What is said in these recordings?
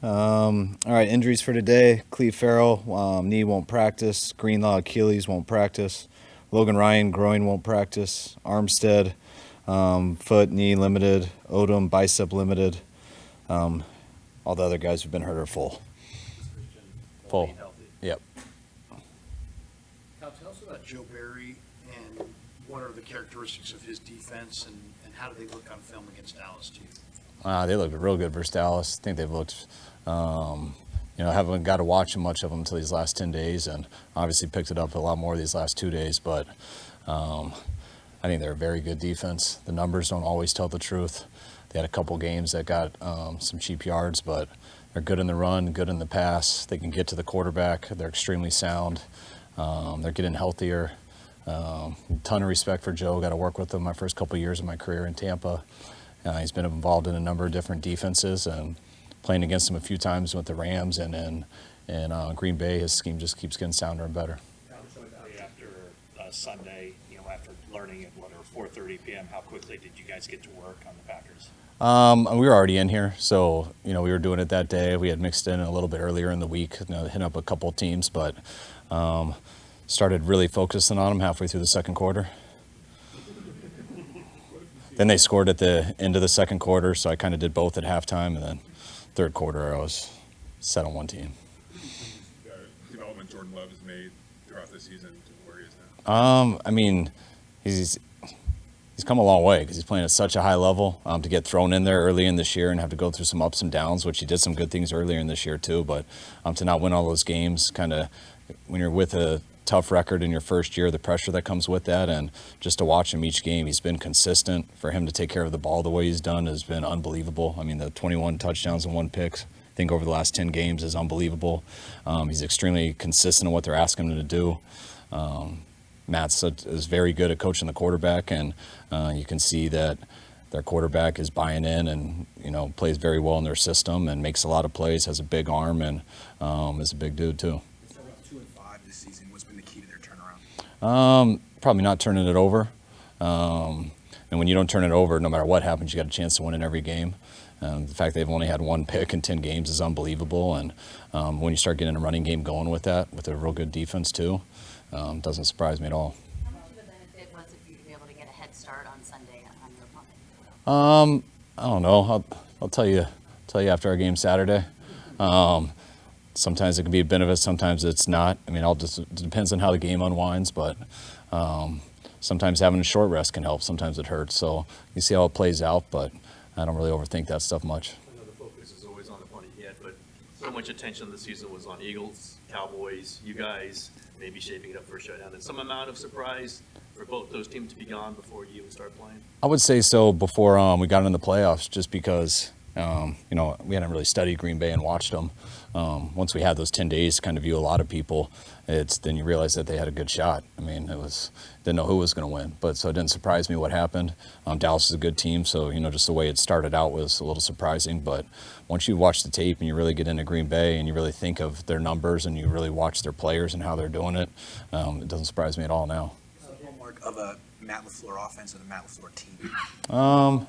All right, injuries for today. Cleve Farrell, knee won't practice. Greenlaw, Achilles won't practice. Logan Ryan, groin won't practice. Armstead, foot, knee limited. Odom, bicep limited. All the other guys who've been hurt are full. Full. Yep. Kyle, tell us about Joe Barry and what are the characteristics of his defense and how do they look on film against Dallas to you? They looked real good versus Dallas. I think they've looked, haven't got to watch much of them until these last 10 days, and obviously picked it up a lot more these last 2 days. But I think they're a very good defense. The numbers don't always tell the truth. They had a couple games that got some cheap yards, but they're good in the run, good in the pass. They can get to the quarterback. They're extremely sound. They're getting healthier. Ton of respect for Joe. Got to work with him my first couple of years of my career in Tampa. He's been involved in a number of different defenses, and playing against him a few times with the Rams and in Green Bay, his scheme just keeps getting sounder and better. After Sunday, after learning at 4:30 p.m., how quickly did you guys get to work on the Packers? We were already in here, so we were doing it that day. We had mixed in a little bit earlier in the week, hitting up a couple teams, but started really focusing on them halfway through the second quarter. Then they scored at the end of the second quarter, so I kind of did both at halftime, and then third quarter I was set on one team. Development Jordan Love has made throughout the season to where he is now? He's come a long way because he's playing at such a high level. To get thrown in there early in this year and have to go through some ups and downs, which he did some good things earlier in this year too, but to not win all those games, kind of when you're with a tough record in your first year, the pressure that comes with that, and just to watch him each game, he's been consistent. For him to take care of the ball the way he's done has been unbelievable. I mean, the 21 touchdowns and 1 pick, I think over the last 10 games is unbelievable. He's extremely consistent in what they're asking him to do. Matt is very good at coaching the quarterback, and you can see that their quarterback is buying in and plays very well in their system and makes a lot of plays, has a big arm, and is a big dude too. 2-5 this season. What's been the key to their turnaround? Probably not turning it over. And when you don't turn it over, no matter what happens, you got a chance to win in every game. The fact they've only had 1 pick in 10 games is unbelievable. And when you start getting a running game going with that, with a real good defense too, doesn't surprise me at all. How much of a benefit was it for you to be able to get a head start on Sunday on your opponent? I don't know. I'll tell you after our game Saturday. Sometimes it can be a benefit, sometimes it's not. I mean, it depends on how the game unwinds, but sometimes having a short rest can help. Sometimes it hurts. So you see how it plays out, but I don't really overthink that stuff much. I know the focus is always on the punting yet, but so much attention this season was on Eagles, Cowboys, you guys maybe shaping it up for a showdown. And some amount of surprise for both those teams to be gone before you even start playing? I would say so before we got into the playoffs, just because we hadn't really studied Green Bay and watched them. Once we had those 10 days to kind of view a lot of people, then you realize that they had a good shot. I mean, didn't know who was going to win, but so it didn't surprise me what happened. Dallas is a good team, so just the way it started out was a little surprising. But once you watch the tape and you really get into Green Bay and you really think of their numbers and you really watch their players and how they're doing it, it doesn't surprise me at all now. What's the hallmark of a Matt LaFleur offense and a Matt LaFleur team? I'm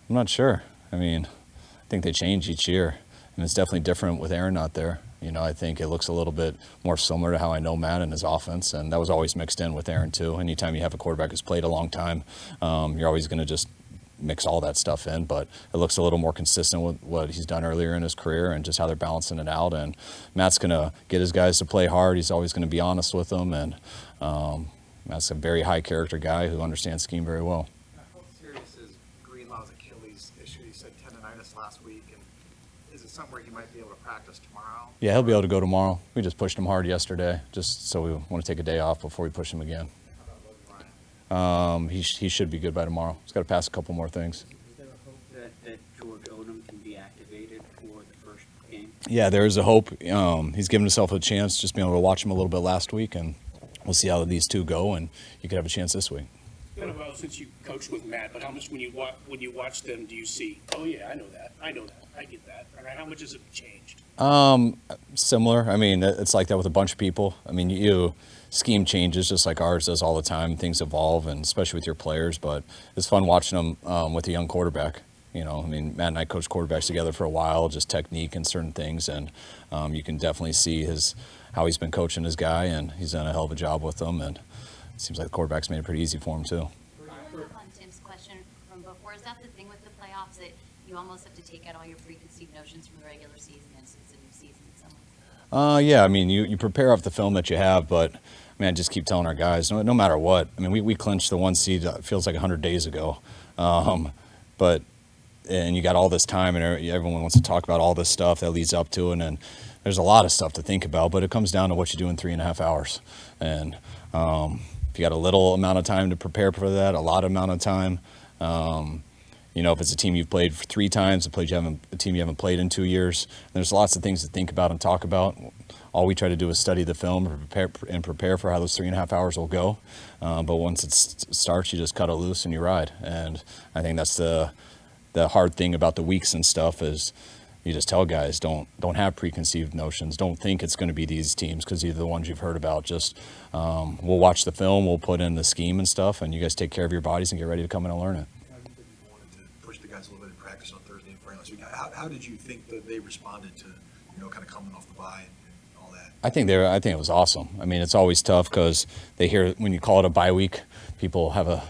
not sure. I mean, I think they change each year, and it's definitely different with Aaron not there. I think it looks a little bit more similar to how I know Matt and his offense, and that was always mixed in with Aaron too. Anytime you have a quarterback who's played a long time, you're always going to just mix all that stuff in, but it looks a little more consistent with what he's done earlier in his career and just how they're balancing it out. And Matt's going to get his guys to play hard. He's always going to be honest with them, and Matt's a very high character guy who understands scheme very well. How serious is Greenlaw's Achilles issue? He said tendonitis last week, and is it something where he might be able to practice tomorrow? Yeah, he'll be able to go tomorrow. We just pushed him hard yesterday, just so we want to take a day off before we push him again. How about Logan Ryan? He should be good by tomorrow. He's got to pass a couple more things. Is there a hope that George Odom can be activated for the first game? Yeah, there is a hope. He's given himself a chance, just being able to watch him a little bit last week, and we'll see how these two go, and you could have a chance this week. It's been a while since you coached with Matt, but how much when you watch them do you see, oh yeah, I know that, I get that, or how much has it changed? Similar. I mean, it's like that with a bunch of people. I mean, scheme changes just like ours does all the time. Things evolve, and especially with your players, but it's fun watching them with a young quarterback. You know, I mean, Matt and I coached quarterbacks together for a while, just technique and certain things, and you can definitely see how he's been coaching his guy, and he's done a hell of a job with them, and it seems like the quarterback's made it pretty easy for him too. Following up on Tim's question from before, is that the thing with the playoffs, that you almost have to take out all your preconceived notions from the regular season as it's a new season in some ways? Yeah, I mean, you prepare off the film that you have, but I mean, I just keep telling our guys, no matter what. I mean, we clinched the 1 seed, it feels like 100 days ago. And you got all this time, and everyone wants to talk about all this stuff that leads up to it, and there's a lot of stuff to think about, but it comes down to what you do in 3.5 hours. And if you got a little amount of time to prepare for that, a lot amount of time, you know, if it's a team you've played 3 times, a team you haven't played in 2 years, there's lots of things to think about and talk about. All we try to do is study the film and prepare for how those 3.5 hours will go. But once it starts, you just cut it loose and you ride. And I think that's the hard thing about the weeks and stuff is you just tell guys, don't have preconceived notions. Don't think it's going to be these teams because these are the ones you've heard about. Just we'll watch the film, we'll put in the scheme and stuff, and you guys take care of your bodies and get ready to come in and learn it. You wanted to push the guys a little bit in practice on Thursday and Friday last week. How did you think that they responded to, you know, kind of coming off the bye and all that? I think it was awesome. I mean, it's always tough because they hear when you call it a bye week, people have a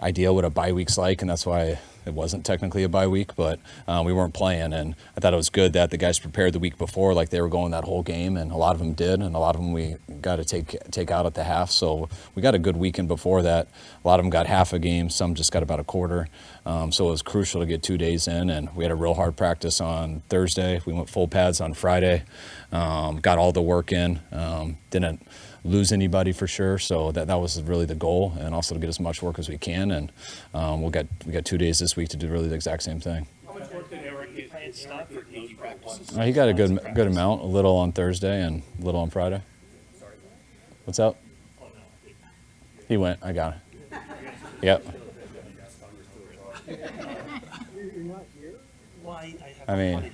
idea what a bye week's like, and that's why it wasn't technically a bye week, but we weren't playing, and I thought it was good that the guys prepared the week before like they were going that whole game, and a lot of them did, and a lot of them we got to take out at the half, so we got a good weekend before that. A lot of them got half a game, some just got about a quarter, so it was crucial to get 2 days in, and we had a real hard practice on Thursday. We went full pads on Friday, got all the work in, didn't lose anybody for sure, so that was really the goal, and also to get as much work as we can, and we got 2 days this week to do really the exact same thing. How much work did Eric get in for those practices? He got a good amount, a little on Thursday and a little on Friday. What's up? He went, I got it. Yep. I mean,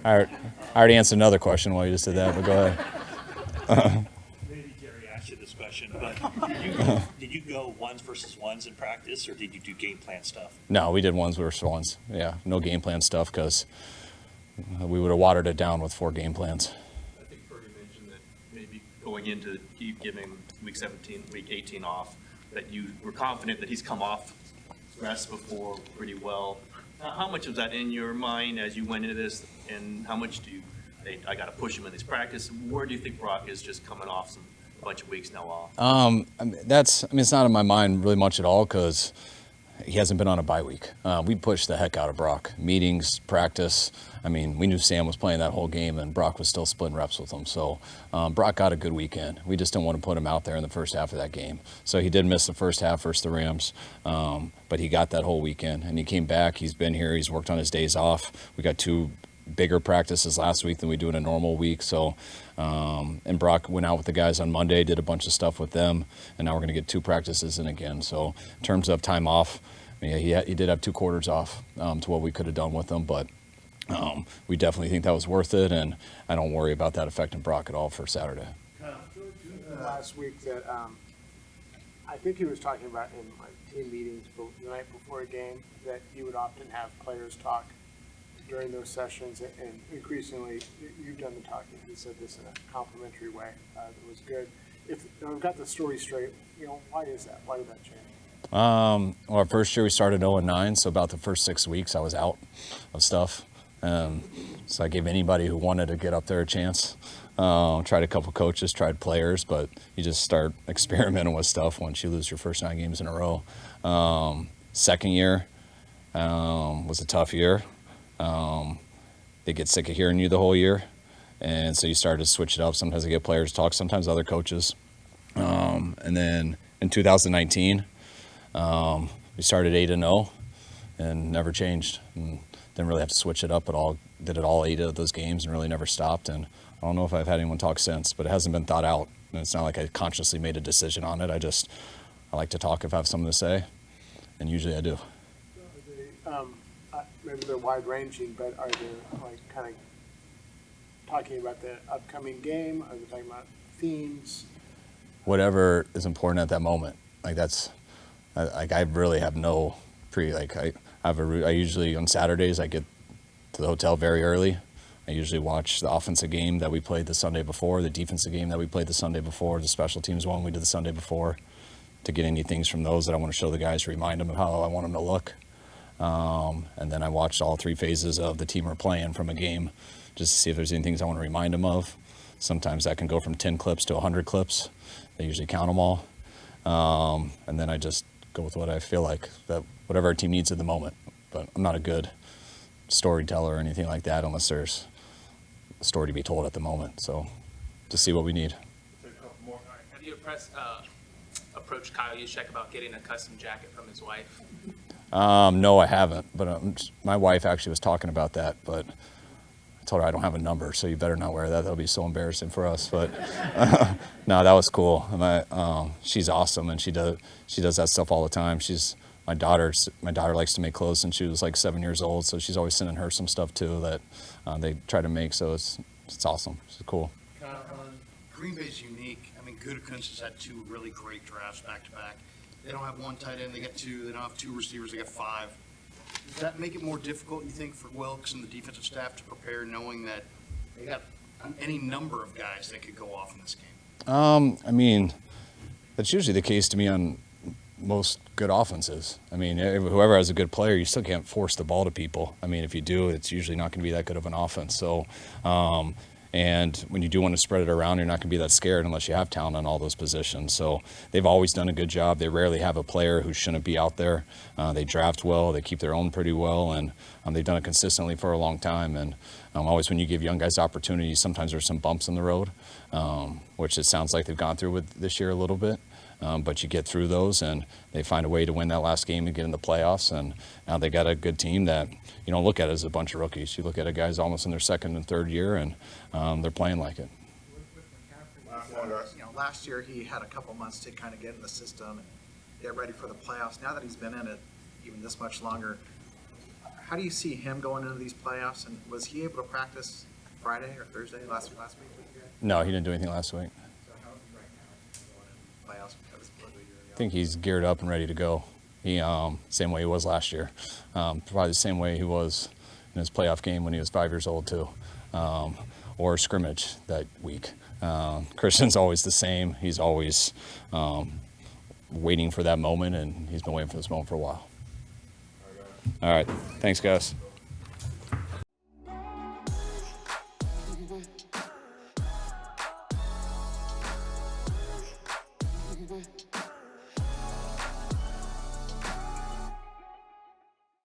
I already answered another question while you just did that, but go ahead. Maybe Gary asked you this question, but did you go ones versus ones in practice, or did you do game plan stuff? No, we did ones versus ones. Yeah, no game plan stuff because we would have watered it down with 4 game plans. I think Purdy mentioned that maybe going into giving week 17, week 18 off, that you were confident that he's come off rest before pretty well. How much was that in your mind as you went into this, and how much do you think, I got to push him in this practice? Where do you think Brock is just coming off a bunch of weeks now off? It's not in my mind really much at all because he hasn't been on a bye week. We pushed the heck out of Brock. Meetings, practice. I mean, we knew Sam was playing that whole game, and Brock was still splitting reps with him. So Brock got a good weekend. We just didn't want to put him out there in the first half of that game. So he did miss the first half versus the Rams, but he got that whole weekend, and he came back. He's been here. He's worked on his days off. We got 2 bigger practices last week than we do in a normal week. So, and Brock went out with the guys on Monday, did a bunch of stuff with them, and now we're going to get 2 practices in again. So in terms of time off, yeah, he did have 2 quarters off to what we could have done with them, but we definitely think that was worth it, and I don't worry about that affecting Brock at all for Saturday. Last week that I think he was talking about in like team meetings the night before a game that you would often have players talk during those sessions, and increasingly you've done the talking. He said this in a complimentary way that was good. If I've got the story straight, why is that? Why did that change? Well, our first year we started 0-9, so about the first 6 weeks I was out of stuff. So I gave anybody who wanted to get up there a chance. Tried a couple coaches, tried players, but you just start experimenting with stuff once you lose your first 9 games in a row. Second year was a tough year. They get sick of hearing you the whole year, and so you start to switch it up. Sometimes I get players talk, sometimes other coaches. And then in 2019, we started 8-0 and never changed. And didn't really have to switch it up at all. Did it all 8 of those games and really never stopped. And I don't know if I've had anyone talk since, but it hasn't been thought out. And it's not like I consciously made a decision on it. I like to talk if I have something to say, and usually I do. Maybe they're wide ranging, but are they like kind of talking about the upcoming game? Are they talking about themes? Whatever is important at that moment. Like I really have no I I usually on Saturdays I get to the hotel very early. I usually watch the offensive game that we played the Sunday before, the defensive game that we played the Sunday before, the special teams one we did the Sunday before, to get any things from those that I want to show the guys, remind them of how I want them to look. And then I watched all 3 phases of the team we're playing from a game, just to see if there's any things I want to remind them of. Sometimes that can go from 10 clips to 100 clips. They usually count them all. And then I just go with what I feel like, that whatever our team needs at the moment. But I'm not a good storyteller or anything like that unless there's a story to be told at the moment. So just see what we need. Have you approached Kyle Shanahan about getting a custom jacket from his wife? No, I haven't. But my wife actually was talking about that, but I told her I don't have a number, so you better not wear that. That'll be so embarrassing for us. But no, that was cool. She's awesome, and she does that stuff all the time. My daughter likes to make clothes since she was like 7 years old, so she's always sending her some stuff too that they try to make. So it's awesome. It's cool. Green Bay's unique. I mean, Gutekunst has had 2 really great drafts back to back. They don't have 1 tight end, they got 2. They don't have 2 receivers, they got 5. Does that make it more difficult, you think, for Wilkes and the defensive staff to prepare, knowing that they got any number of guys that could go off in this game? I mean, that's usually the case to me on most good offenses. I mean, whoever has a good player, you still can't force the ball to people. I mean, if you do, it's usually not going to be that good of an offense. So, and when you do want to spread it around, you're not going to be that scared unless you have talent on all those positions. So they've always done a good job. They rarely have a player who shouldn't be out there. They draft well. They keep their own pretty well, and they've done it consistently for a long time. And always when you give young guys opportunities, sometimes there's some bumps in the road, which it sounds like they've gone through with this year a little bit. But you get through those, and they find a way to win that last game and get in the playoffs. And now they got a good team that you don't look at as a bunch of rookies. You look at a guys almost in their 2nd and 3rd year, and they're playing like it. Last year he had a couple months to kind of get in the system and get ready for the playoffs. Now that he's been in it even this much longer, how do you see him going into these playoffs? And was he able to practice Friday or Thursday last week? No, he didn't do anything last week. I think he's geared up and ready to go. He same way he was last year, probably the same way he was in his playoff game when he was 5 years old too, or scrimmage that week. Christian's always the same. He's always waiting for that moment, and he's been waiting for this moment for a while. All right, thanks guys.